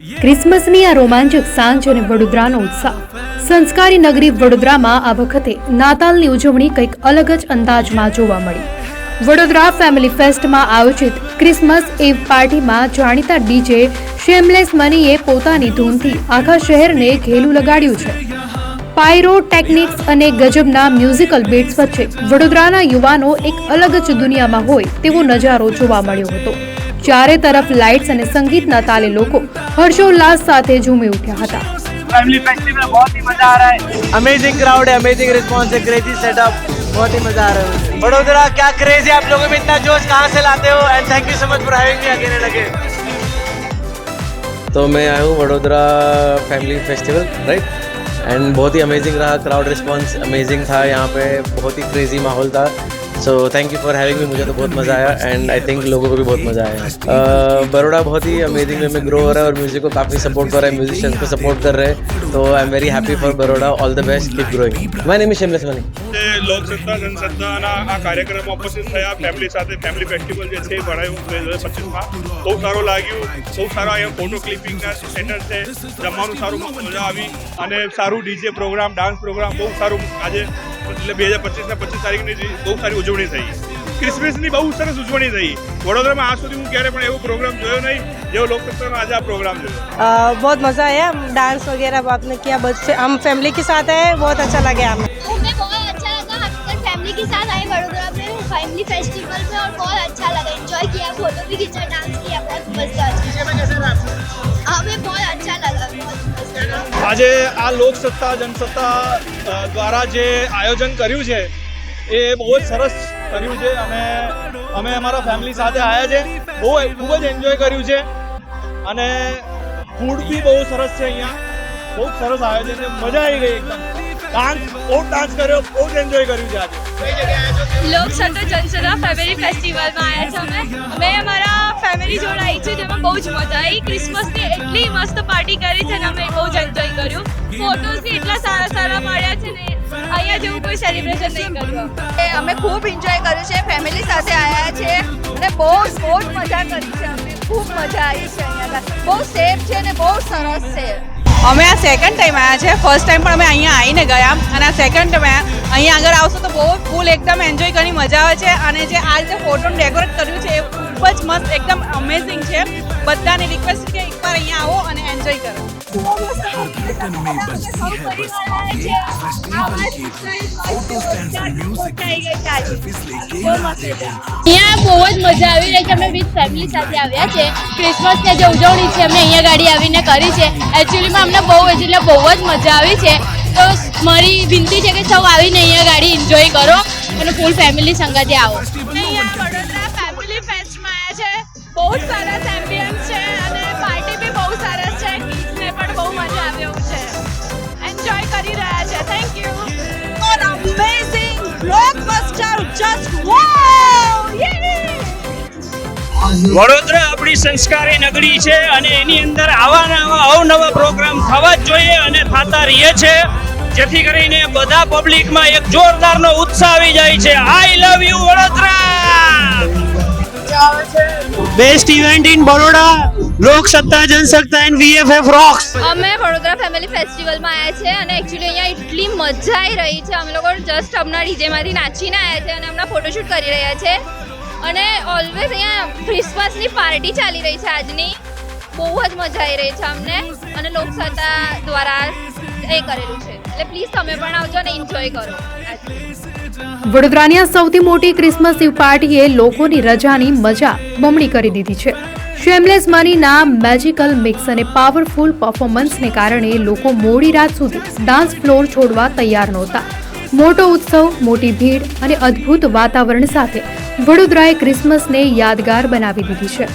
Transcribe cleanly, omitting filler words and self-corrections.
ક્રિસમસની આ રોમાંચક સાંજ અને વડોદરાનો ઉત્સાહ. સંસ્કારી નગરી વડોદરામાં આ વખતે નાતાલની ઉજવણી કંઈક અલગ જ અંદાજમાં જોવા મળી. વડોદરા ફેમિલી ફેસ્ટમાં આયોજિત ક્રિસમસ ઇવ પાર્ટીમાં જાણીતા ડીજે શેમલેસ મનીએ પોતાની ધૂનથી આખા શહેરને ઘેલું લગાડ્યું છે. પાયરો ટેકનિક્સ અને ગજબના મ્યુઝિકલ બીટ્સ વચ્ચે વડોદરાના યુવાનો એક અલગ જ દુનિયામાં હોય તેવો નજારો જોવા મળ્યો હતો. ચારે તરફ લાઇટ્સ અને સંગીતના તાલે લોકો हर्षोल्लास साथ झूमे उठा था. फैमिली फेस्टिवल में बहुत ही मजा आ रहा है. अमेजिंग क्राउड है, अमेजिंग रिस्पॉन्स है, क्रेजी सेटअप, बहुत ही मजा आ रहा है. वडोदरा क्या क्रेज है, आप लोगों में इतना जोश कहाँ से लाते हो, and thank you so much for having me again and again. तो मैं आया हूँ Vadodara family festival right, and बहुत ही अमेजिंग रहा. क्राउड रिस्पॉन्स अमेजिंग था, यहाँ पे बहुत ही क्रेजी माहौल था. So thank you for having me. मुझे तो बहुत मज़ा आया एंड आई थिंक लोगों को भी बहुत मज़ा आया. बड़ोड़ा बहुत ही अमेजिंग वे में ग्रो हो रहा है और म्यूजिक को काफ़ी सपोर्ट कर रहा है, म्यूजिशियंस को सपोर्ट कर रहे हैं. तो I am very happy for Baroda. All the best, keep growing. My name is shameless money. Loksatta જનસત્તાના આ કાર્યક્રમમાં ઉપસ્થિત થયા ફેમિલી સાથે. ફેમિલી ફેસ્ટિવલ જે છે એ ભરાયું 2025માં. બહુ સારું લાગ્યું, બહુ સારા અહીંયા ફોટો ક્લિપિંગના સેન્ટર છે, જમવાનું સારું, મજા આવી અને સારું ડીજે પ્રોગ્રામ, ડાન્સ પ્રોગ્રામ બહુ સારું. આજે એટલે 2025ના 25 તારીખની બહુ સારી ઉજવણી થઈ. ક્રિસમસની બહુ સરસ ઉજવણી થઈ. વડોદરામાં આજ સુધી હું ક્યારે પણ એવો પ્રોગ્રામ જોયો નહીં જેવો લોકસત્તાનો આજે આ प्रोग्राम જોયો. बहुत मज़ा आया. डांस वगैरह आपने किया, बच्चे हम फैमिली के साथ आए, बहुत अच्छा लगा हमें. हमें बहुत अच्छा लगा. हम सब फैमिली के साथ आए वडोदरा में फैमिली फेस्टिवल में और बहुत अच्छा लगा. एंजॉय किया, फोटो भी खींचा, डांस किया, बहुत मजा आया. हमें बहुत अच्छा लगा, बहुत मजा आया. આજે આ લોકસત્તા જનસત્તા દ્વારા જે આયોજન કર્યું છે એ બહુ જ સરસ કર્યું છે અને અમે અમારા ફેમિલી સાથે આવ્યા છે. ખૂબ જ એન્જોય કર્યું છે અને ફૂડ બી બહુ સરસ છે અહીંયા. બહુ સરસ આયોજન છે, મજા આવી ગઈ એકદમ. બહુ ડાન્સ કર્યો, બહુ જ એન્જોય કર્યું છે આજે. લોકસત્તા જનસત્તા ફેમિલી ફેસ્ટિવલમાં આવ્યા છે. અમે અમારા ફેમિલી જોડે આવી છે, જેમાં બહુ જ મજા આવી. ક્રિસમસની એટલી મસ્ત પાર્ટી કરી છે ને અમે બહુ જ એન્જોય કર્યું. ફોટોઝ બી એટલા સારા સારા મળ્યા છે ને અહીંયા જેવું કોઈ સેલિબ્રેશન નહીં કર્યું. અમે ખૂબ એન્જોય કર્યું છે, ફેમિલી સાથે આવ્યા છે અને બહુ જ મજા કરી છે. અમને ખૂબ મજા આવી છે. અહીંયા બહુ સેફ છે અને બહુ સરસ છે. અમે આ સેકન્ડ ટાઈમ આવ્યા છે. ફર્સ્ટ ટાઈમ પણ અમે અહીંયા આવીને ગયા અને આ સેકન્ડ ટાઈમ અહીંયા આગળ આવશો તો બહુ ફૂલ એકદમ એન્જોય કરવાની મજા આવે છે. અને જે આ રીતે ફોટોને ડેકોરેટ કર્યું છે એ ખૂબ જ મસ્ત, એકદમ અમેઝિંગ છે. બધાને રિક્વેસ્ટ કે એકવાર અહીંયા આવો અને એન્જોય કરો. અહીંયા બહુ જ મજા આવી રહી છે. અમે વિથ ફેમિલી સાથે આવ્યા છે. ક્રિસમસની જે ઉજવણી છે અમે અહીંયા ગાડી આવીને કરી છે. એકચ્યુઅલીમાં અમને બહુ જ મજા આવી છે. તો મારી વિનંતી છે કે સૌ આવીને અહીંયા ગાડી એન્જોય કરો અને ફૂલ ફેમિલી સંગાતે આવો. અહીંયા વડોદરા ફેમિલી ફેસ્ટમાં આવ્યા છે. બહુ જ સરસ એમ્બિયન્સ છે અને પાર્ટી બી બહુ સરસ છે. કિડ્સને પણ બહુ મજા આવે એવું છે. એન્જોય કરી રહ્યા છે. Thank you. An amazing blockbuster, just wow! Vadodara આપણી સંસ્કારી નગરી છે અને એની અંદર આવા અવનવા પ્રોગ્રામ થવા જ જોઈએ અને થતા રહીએ છે, જેથી કરીને બધા પબ્લિકમાં એક જોરદારનો ઉત્સાહ આવી જાય છે. I love you Vadodara. Best event in Baroda, Loksatta Jansatta and VFF rocks. અમે વડોદરા ફેમિલી ફેસ્ટિવલમાં આવ્યા છે અને એકચ્યુઅલી અહીંયા એટલી મજા આવી રહી છે. અમે લોકો જસ્ટ હમણાં ડીજેમાંથી નાચીને આવ્યા છે અને હમણાં ફોટોશૂટ કરી રહ્યા છે. અને ઓલવેઝ અહીંયા ક્રિસમસની પાર્ટી ચાલી રહી છે આજની. બહુ જ મજા આવી રહી છે અમને અને લોકસત્તા દ્વારા એ કરેલું છે. એટલે પ્લીઝ તમે પણ આવજો અને એન્જોય કરો. વડોદરાની આ સૌથી મોટી ક્રિસમસ ઇવ પાર્ટીએ લોકોની રજાની મજા બમણી કરી દીધી છે. શેમલેસ મનીના મેજિકલ મિક્સ અને પાવરફુલ પરફોર્મન્સને કારણે લોકો મોડી રાત સુધી ડાન્સ ફ્લોર છોડવા તૈયાર નહોતા. મોટો ઉત્સવ, મોટી ભીડ અને અદ્ભુત વાતાવરણ સાથે વડોદરાએ ક્રિસમસને યાદગાર બનાવી દીધી છે.